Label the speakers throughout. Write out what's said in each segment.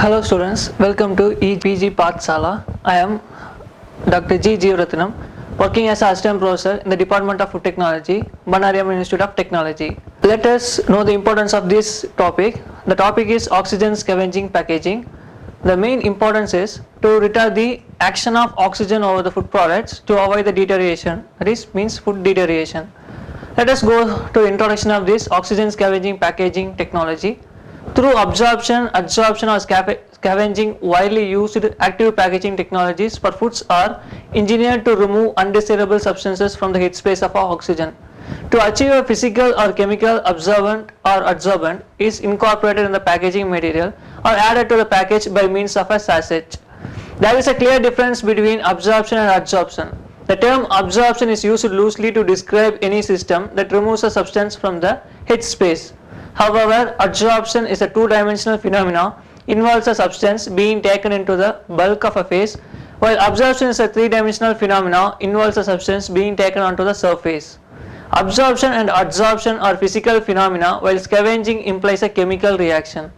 Speaker 1: Hello students, welcome to EPG Pathsala. I am Dr. G. Jeevaratnam, working as assistant professor in the Department of Food Technology, Banariam Institute of Technology. Let us know the importance of this topic. The topic is oxygen scavenging packaging. The main importance is to retard the action of oxygen over the food products to avoid the deterioration. That means food deterioration. Let us go to introduction of this oxygen scavenging packaging technology. Through absorption, adsorption or scavenging, widely used active packaging technologies for foods are engineered to remove undesirable substances from the headspace of oxygen. To achieve a physical or chemical absorbent or adsorbent is incorporated in the packaging material or added to the package by means of a sachet. There is a clear difference between absorption and adsorption. The term absorption is used loosely to describe any system that removes a substance from the headspace. However, adsorption is a two-dimensional phenomenon, involves a substance being taken into the bulk of a phase, while absorption is a three-dimensional phenomenon, involves a substance being taken onto the surface. Absorption and adsorption are physical phenomena, while scavenging implies a chemical reaction.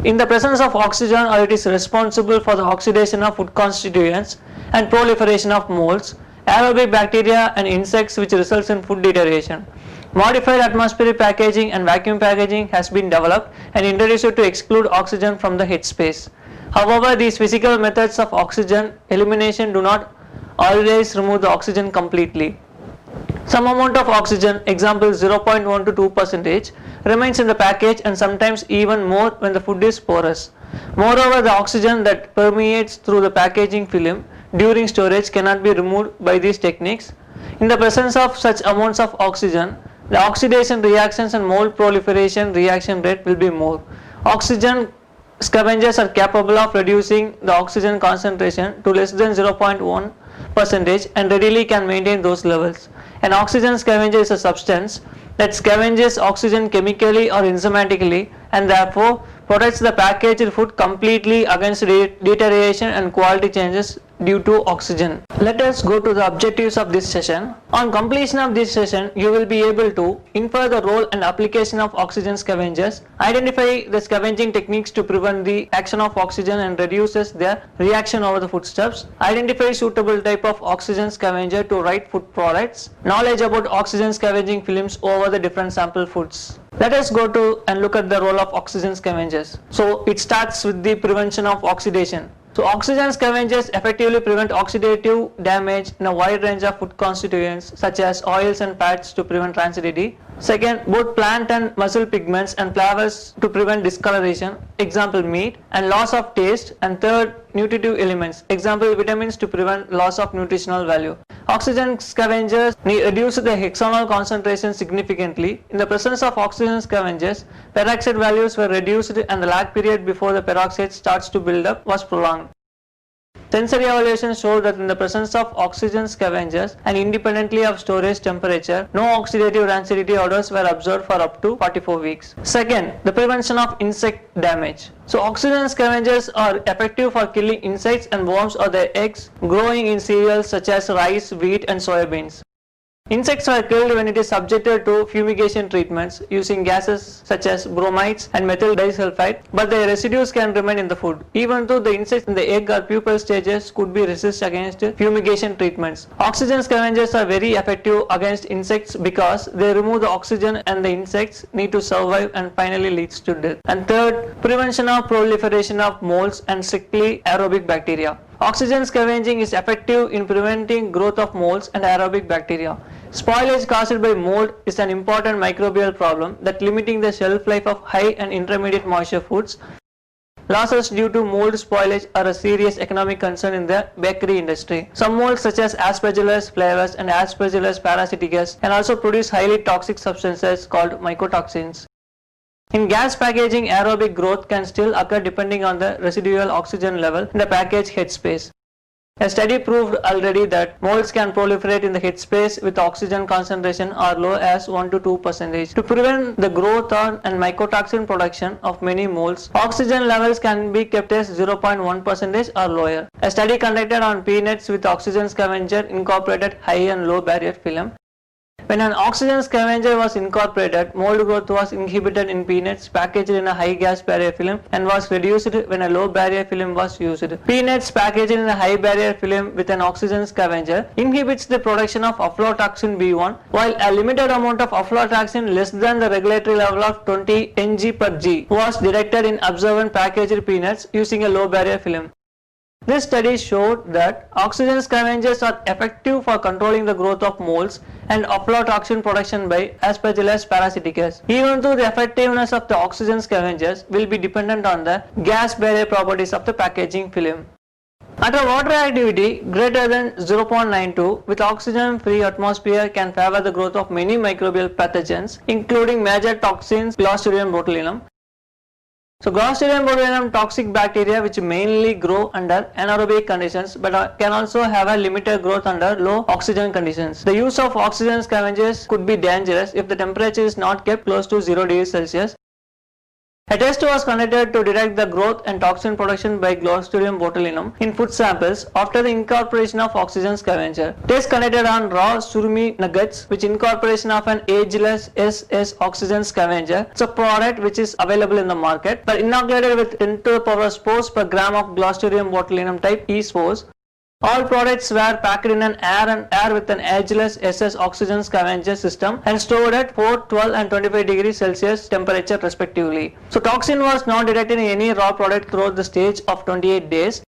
Speaker 1: In the presence of oxygen, or it is responsible for the oxidation of food constituents and proliferation of molds, aerobic bacteria and insects, which results in food deterioration. Modified atmospheric packaging and vacuum packaging has been developed and introduced to exclude oxygen from the headspace. However, these physical methods of oxygen elimination do not always remove the oxygen completely. Some amount of oxygen, example 0.1 to 2%, remains in the package and sometimes even more when the food is porous. Moreover, the oxygen that permeates through the packaging film during storage cannot be removed by these techniques. In the presence of such amounts of oxygen, the oxidation reactions and mold proliferation reaction rate will be more. Oxygen scavengers are capable of reducing the oxygen concentration to less than 0.1% and readily can maintain those levels. An oxygen scavenger is a substance that scavenges oxygen chemically or enzymatically and therefore protects the packaged food completely against deterioration and quality changes due to oxygen. Let us go to the objectives of this session. On completion of this session, you will be able to infer the role and application of oxygen scavengers, identify the scavenging techniques to prevent the action of oxygen and reduces their reaction over the foodstuffs, identify suitable type of oxygen scavenger to write food products, knowledge about oxygen scavenging films over the different sample foods. Let us go to and look at the role of oxygen scavengers. So it starts with the prevention of oxidation. So oxygen scavengers effectively prevent oxidative damage in a wide range of food constituents such as oils and fats to prevent rancidity. Second, both plant and muscle pigments and flavors to prevent discoloration, example meat, and loss of taste. And third, nutritive elements, example vitamins to prevent loss of nutritional value. Oxygen scavengers reduce the hexanol concentration significantly. In the presence of oxygen scavengers, peroxide values were reduced and the lag period before the peroxide starts to build up was prolonged. Sensory evaluation showed that in the presence of oxygen scavengers and independently of storage temperature, no oxidative rancidity odors were observed for up to 44 weeks. Second, the prevention of insect damage. So oxygen scavengers are effective for killing insects and worms or their eggs growing in cereals such as rice, wheat and soybeans. Insects are killed when it is subjected to fumigation treatments using gases such as bromides and methyl disulfide, but their residues can remain in the food. Even though the insects in the egg or pupal stages could be resistant against fumigation treatments. Oxygen scavengers are very effective against insects because they remove the oxygen and the insects need to survive and finally leads to death. And third, prevention of proliferation of molds and strictly aerobic bacteria. Oxygen scavenging is effective in preventing growth of molds and aerobic bacteria. Spoilage caused by mold is an important microbial problem that limiting the shelf life of high and intermediate moisture foods. Losses due to mold spoilage are a serious economic concern in the bakery industry. Some molds such as Aspergillus flavus and Aspergillus parasiticus can also produce highly toxic substances called mycotoxins. In gas packaging, aerobic growth can still occur depending on the residual oxygen level in the package headspace. A study proved already that molds can proliferate in the headspace with oxygen concentration as low as 1 to 2%. To prevent the growth and mycotoxin production of many molds, oxygen levels can be kept as 0.1% or lower. A study conducted on peanuts with oxygen scavenger incorporated high and low barrier film. When an oxygen scavenger was incorporated, mold growth was inhibited in peanuts packaged in a high gas barrier film and was reduced when a low barrier film was used. Peanuts packaged in a high barrier film with an oxygen scavenger inhibits the production of aflatoxin B1, while a limited amount of aflatoxin less than the regulatory level of 20 ng per g was detected in observant packaged peanuts using a low barrier film. This study showed that oxygen scavengers are effective for controlling the growth of molds and aflatoxin production by Aspergillus parasiticus, even though the effectiveness of the oxygen scavengers will be dependent on the gas barrier properties of the packaging film. At a water activity greater than 0.92 with oxygen-free atmosphere can favor the growth of many microbial pathogens, including major toxins Clostridium botulinum. So Clostridium botulinum toxic bacteria which mainly grow under anaerobic conditions but can also have a limited growth under low oxygen conditions. The use of oxygen scavengers could be dangerous if the temperature is not kept close to 0 degrees Celsius. A test was conducted to detect the growth and toxin production by Clostridium botulinum in food samples after the incorporation of oxygen scavenger. Test conducted on raw surimi nuggets with incorporation of an ageless SS oxygen scavenger. It's a product which is available in the market, but inoculated with 10 to the power spores per gram of Clostridium botulinum type E spores. All products were packed in an air with an ageless SS oxygen scavenger system and stored at 4, 12 and 25 degrees Celsius temperature respectively. So toxin was not detected in any raw product throughout the stage of 28 days.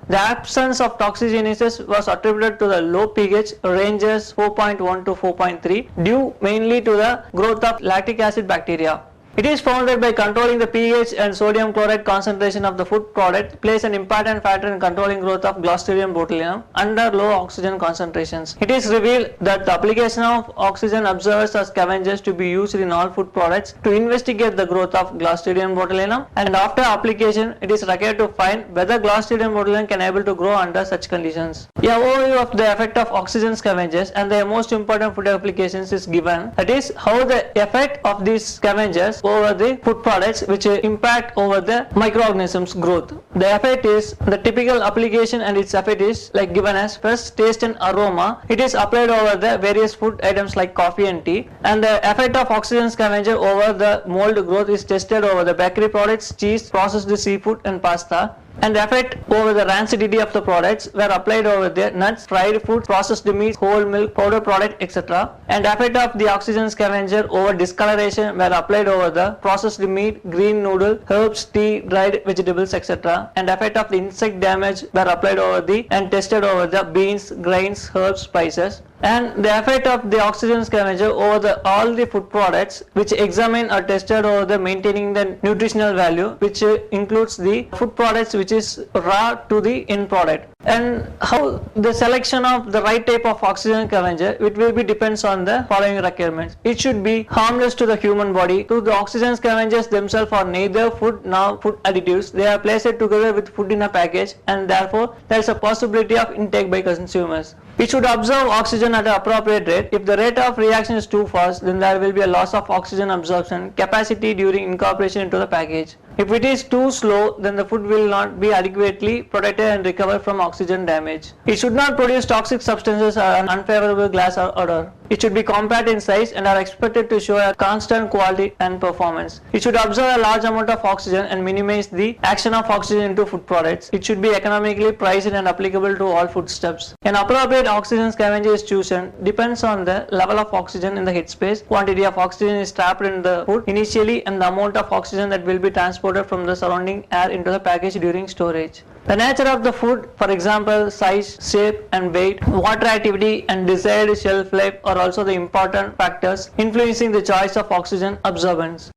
Speaker 1: The absence of toxigenesis was attributed to the low pH ranges 4.1 to 4.3 due mainly to the growth of lactic acid bacteria. It is found that by controlling the pH and sodium chloride concentration of the food product plays an important factor in controlling growth of Clostridium botulinum under low oxygen concentrations. It is revealed that the application of oxygen observers or scavengers to be used in all food products to investigate the growth of Clostridium botulinum, and after application it is required to find whether Clostridium botulinum can able to grow under such conditions. A overview of the effect of oxygen scavengers and their most important food applications is given, that is how the effect of these scavengers over the food products which impact over the microorganisms growth. The effect is the typical application and its effect is like given as first taste and aroma. It is applied over the various food items like coffee and tea, and the effect of oxygen scavenger over the mold growth is tested over the bakery products, cheese, processed seafood and pasta. And the effect over the rancidity of the products were applied over the nuts, fried food, processed meat, whole milk, powder product, etc. And the effect of the oxygen scavenger over discoloration were applied over the processed meat, green noodle, herbs, tea, dried vegetables, etc. And the effect of the insect damage were applied over the and tested over the beans, grains, herbs, spices. And the effect of the oxygen scavenger over all the food products which examine or tested over the maintaining the nutritional value, which includes the food products which is raw to the end product. And how the selection of the right type of oxygen scavenger, it will be depends on the following requirements. It should be harmless to the human body. So the oxygen scavengers themselves are neither food nor food additives. They are placed together with food in a package, and therefore there is a possibility of intake by consumers. It should observe oxygen at an appropriate rate. If the rate of reaction is too fast, then there will be a loss of oxygen absorption capacity during incorporation into the package. If it is too slow, then the food will not be adequately protected and recover from oxygen damage. It should not produce toxic substances or an unfavorable glass or odor. It should be compact in size and are expected to show a constant quality and performance. It should absorb a large amount of oxygen and minimize the action of oxygen into food products. It should be economically priced and applicable to all foodstuffs. An appropriate oxygen scavenger is chosen depends on the level of oxygen in the headspace, quantity of oxygen is trapped in the food initially, and the amount of oxygen that will be transported from the surrounding air into the package during storage. The nature of the food, for example, size, shape and weight, water activity and desired shelf life are also the important factors influencing the choice of oxygen absorbents.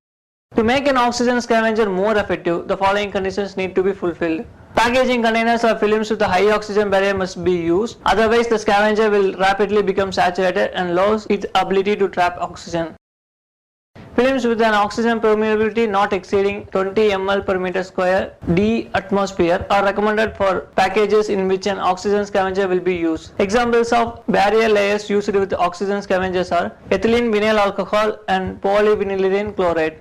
Speaker 1: To make an oxygen scavenger more effective, the following conditions need to be fulfilled. Packaging containers or films with a high oxygen barrier must be used, otherwise the scavenger will rapidly become saturated and lose its ability to trap oxygen. Films with an oxygen permeability not exceeding 20 ml per meter square D atmosphere are recommended for packages in which an oxygen scavenger will be used. Examples of barrier layers used with oxygen scavengers are ethylene vinyl alcohol and polyvinylidene chloride.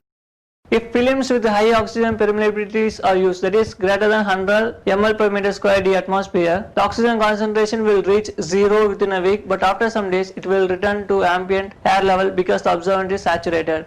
Speaker 1: If films with high oxygen permeabilities are used, that is greater than 100 ml per meter square d atmosphere, the oxygen concentration will reach zero within a week, but after some days it will return to ambient air level because the absorbent is saturated.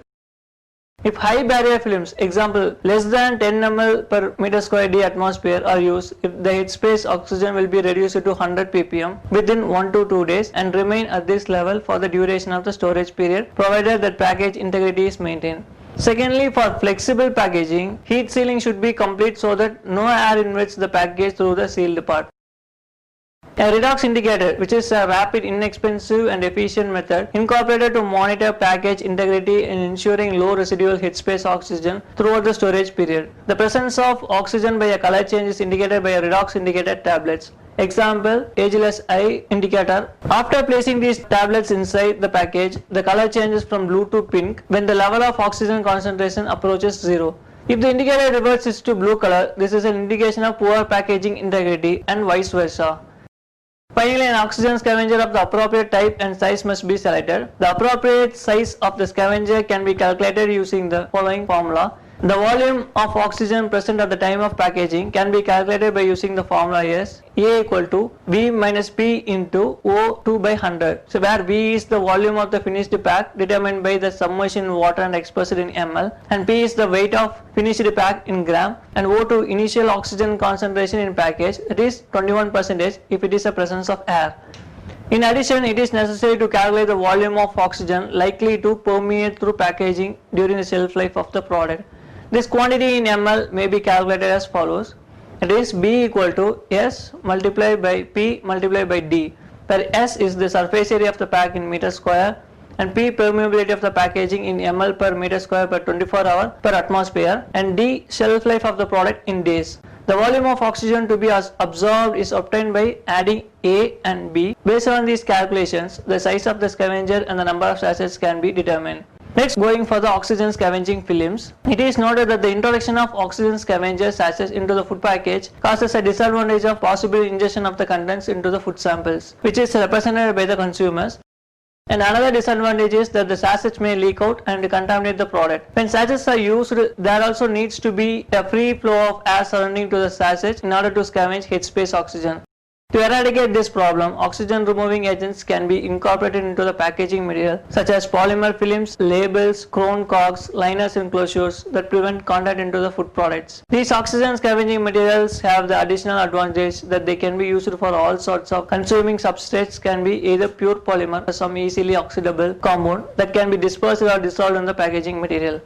Speaker 1: If high barrier films, example less than 10 ml per meter square d atmosphere are used, if the headspace oxygen will be reduced to 100 ppm within 1 to 2 days and remain at this level for the duration of the storage period, provided that package integrity is maintained. Secondly, for flexible packaging, heat sealing should be complete so that no air invades the package through the sealed part. A redox indicator, which is a rapid, inexpensive and efficient method incorporated to monitor package integrity and ensuring low residual headspace oxygen throughout the storage period. The presence of oxygen by a color change is indicated by a redox indicator tablets. Example, ageless eye indicator. After placing these tablets inside the package, the color changes from blue to pink when the level of oxygen concentration approaches zero. If the indicator reverses to blue color, this is an indication of poor packaging integrity and vice versa. Finally, an oxygen scavenger of the appropriate type and size must be selected. The appropriate size of the scavenger can be calculated using the following formula. The volume of oxygen present at the time of packaging can be calculated by using the formula as A equal to V minus P into O2 by 100. So where V is the volume of the finished pack determined by the submersion in water and expressed in ml, and P is the weight of finished pack in gram, and O2 initial oxygen concentration in package, it is 21% if it is a presence of air. In addition, it is necessary to calculate the volume of oxygen likely to permeate through packaging during the shelf life of the product. This quantity in ml may be calculated as follows. It is B equal to S multiplied by P multiplied by D, where S is the surface area of the pack in meter square and P permeability of the packaging in ml per meter square per 24 hour per atmosphere, and D shelf life of the product in days. The volume of oxygen to be absorbed is obtained by adding A and B. Based on these calculations, the size of the scavenger and the number of sachets can be determined. Next, going for the oxygen scavenging films. It is noted that the introduction of oxygen scavenger sachets into the food package causes a disadvantage of possible ingestion of the contents into the food samples, which is represented by the consumers. And another disadvantage is that the sachets may leak out and contaminate the product. When sachets are used, there also needs to be a free flow of air surrounding to the sachets in order to scavenge headspace oxygen. To eradicate this problem, oxygen removing agents can be incorporated into the packaging material such as polymer films, labels, chrome corks, liners and closures that prevent contact into the food products. These oxygen scavenging materials have the additional advantage that they can be used for all sorts of consuming substrates, can be either pure polymer or some easily oxidable compound that can be dispersed or dissolved in the packaging material.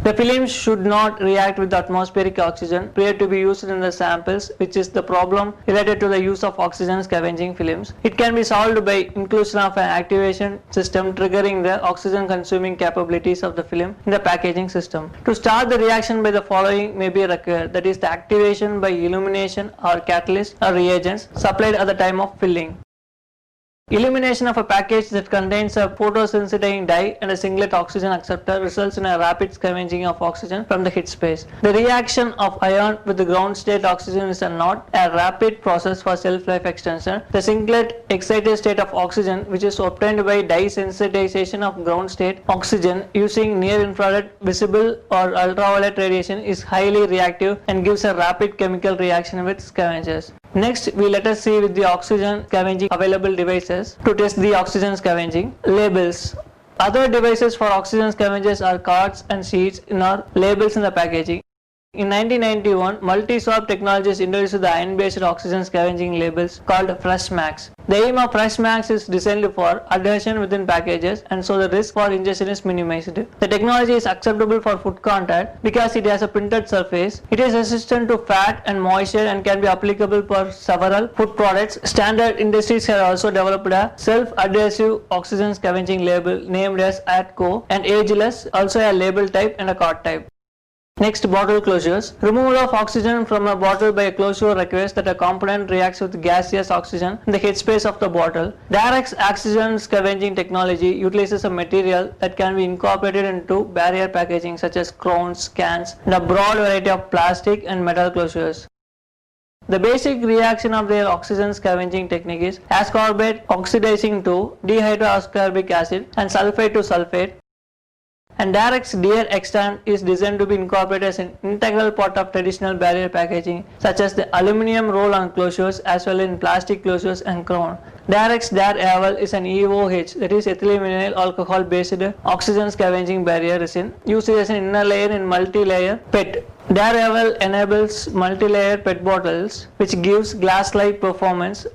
Speaker 1: The films should not react with the atmospheric oxygen prior to be used in the samples, which is the problem related to the use of oxygen scavenging films. It can be solved by inclusion of an activation system triggering the oxygen consuming capabilities of the film in the packaging system. To start the reaction by the following may be required, that is the activation by illumination or catalyst or reagents supplied at the time of filling. Illumination of a package that contains a photosensitizing dye and a singlet oxygen acceptor results in a rapid scavenging of oxygen from the headspace. The reaction of ion with the ground state oxygen is not a rapid process for shelf-life extension. The singlet excited state of oxygen, which is obtained by dye sensitization of ground state oxygen using near-infrared, visible or ultraviolet radiation, is highly reactive and gives a rapid chemical reaction with scavengers. Next, let us see with the oxygen scavenging available devices to test the oxygen scavenging. Labels. Other devices for oxygen scavengers are cards and sheets in our labels in the packaging. In 1991, Multi-Swab Technologies introduced the iron-based oxygen scavenging labels called FreshMax. The aim of FreshMax is designed for adhesion within packages, and so the risk for ingestion is minimized. The technology is acceptable for food contact because it has a printed surface. It is resistant to fat and moisture and can be applicable for several food products. Standard industries have also developed a self-adhesive oxygen scavenging label named as ATCO, and ageless, also a label type and a card type. Next, bottle closures. Removal of oxygen from a bottle by a closure requires that a component reacts with gaseous oxygen in the headspace of the bottle. Direct oxygen scavenging technology utilizes a material that can be incorporated into barrier packaging such as crowns, cans, and a broad variety of plastic and metal closures. The basic reaction of their oxygen scavenging technique is ascorbate oxidizing to dihydroascorbic acid and sulfate to sulfate. And Darex Deer Extant is designed to be incorporated as an integral part of traditional barrier packaging, such as the aluminum roll-on closures as well as in plastic closures and crown. Darex Dare Aval is an EOH, that is ethylene vinyl alcohol based oxygen scavenging barrier resin used as an inner layer in multi-layer PET. Dare Aval enables multi-layer PET bottles which gives glass-like performance.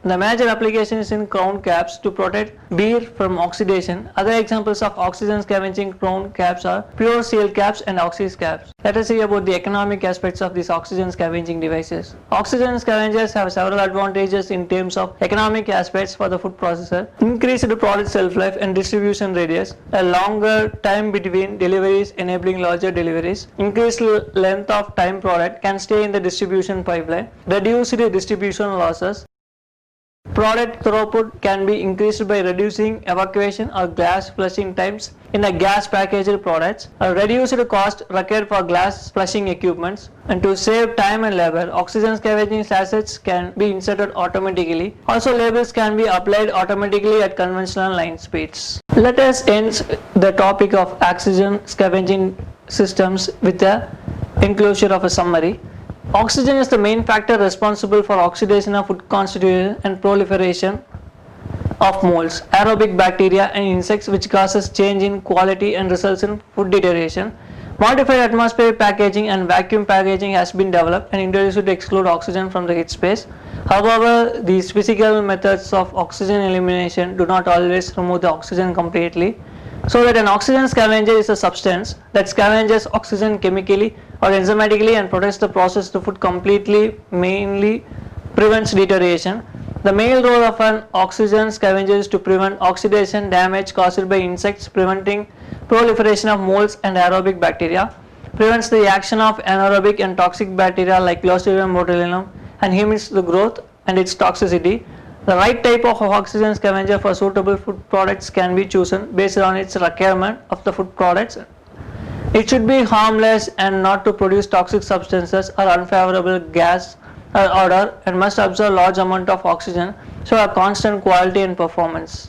Speaker 1: The major application is in crown caps to protect beer from oxidation. Other examples of oxygen scavenging crown caps are pure seal caps and oxys caps. Let us see about the economic aspects of these oxygen scavenging devices. Oxygen scavengers have several advantages in terms of economic aspects for the food processor: increased product shelf life and distribution radius, a longer time between deliveries enabling larger deliveries, increased length of time product can stay in the distribution pipeline, reduced distribution losses. Product throughput can be increased by reducing evacuation or glass flushing times in the gas packaged products, a reduced cost required for glass flushing equipments, and to save time and labor, oxygen scavenging sachets can be inserted automatically. Also, labels can be applied automatically at conventional line speeds. Let us end the topic of oxygen scavenging systems with the enclosure of a summary. Oxygen is the main factor responsible for oxidation of food constituents and proliferation of molds, aerobic bacteria and insects, which causes change in quality and results in food deterioration. Modified atmospheric packaging and vacuum packaging has been developed and introduced to exclude oxygen from the heat space. However, these physical methods of oxygen elimination do not always remove the oxygen completely, so that an oxygen scavenger is a substance that scavenges oxygen chemically or enzymatically and protects the processed food completely, mainly prevents deterioration. The main role of an oxygen scavenger is to prevent oxidation damage caused by insects, preventing proliferation of molds and aerobic bacteria, prevents the action of anaerobic and toxic bacteria like Clostridium botulinum, and limits the growth and its toxicity. The right type of oxygen scavenger for suitable food products can be chosen based on its requirement of the food products. It should be harmless and not to produce toxic substances or unfavorable gas or odor, and must absorb large amount of oxygen, so a constant quality and performance.